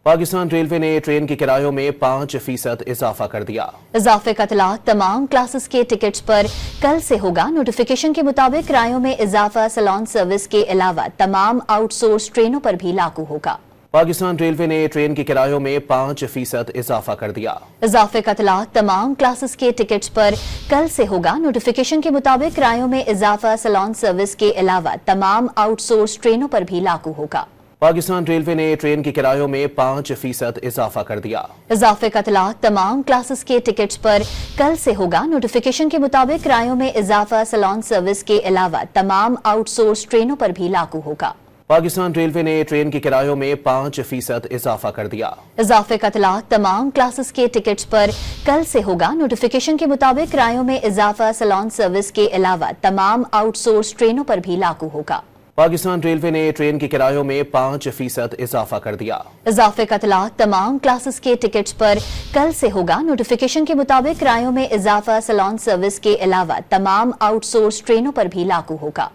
Pakistan railway ने train के किरायों में 5% इजाफा कर दिया। इजाफे का इतलाक तमाम क्लासेस के टिकट्स पर कल से होगा। नोटिफिकेशन के मुताबिक किरायों में इजाफा सैलून सर्विस के अलावा तमाम आउटसोर्स ट्रेनों पर भी लागू होगा। पाकिस्तान रेलवे ने ट्रेन के किरायों में 5% इजाफा कर दिया। इजाफे का इतलाक तमाम क्लासेस के टिकट्स पर कल से होगा। नोटिफिकेशन के मुताबिक किरायों में इजाफा सैलून सर्विस के अलावा तमाम आउटसोर्स ट्रेनों पर भी लागू होगा। पाकिस्तान रेलवे ने ट्रेन के किरायों में 5% इजाफा कर दिया। इजाफे का इतलाक तमाम क्लासेस के टिकट्स पर कल से होगा। नोटिफिकेशन के मुताबिक किरायों में इजाफा सैलून सर्विस के अलावा तमाम आउटसोर्स ट्रेनों पर भी लागू होगा। पाकिस्तान रेलवे ने ट्रेन के किरायों में 5% इजाफा कर दिया। इजाफे का इतलाक तमाम क्लासेस के टिकट्स पर कल से होगा। नोटिफिकेशन के मुताबिक किरायों में इजाफा सैलून सर्विस के अलावा तमाम आउटसोर्स ट्रेनों पर भी लागू होगा। पाकिस्तान रेलवे ने ट्रेन के किरायों में 5% इजाफा कर दिया। इजाफे का इतलाक तमाम क्लासेस के टिकट्स पर कल से होगा। नोटिफिकेशन के मुताबिक किरायों में इजाफा सैलून सर्विस के अलावा तमाम आउटसोर्स ट्रेनों पर भी लागू होगा।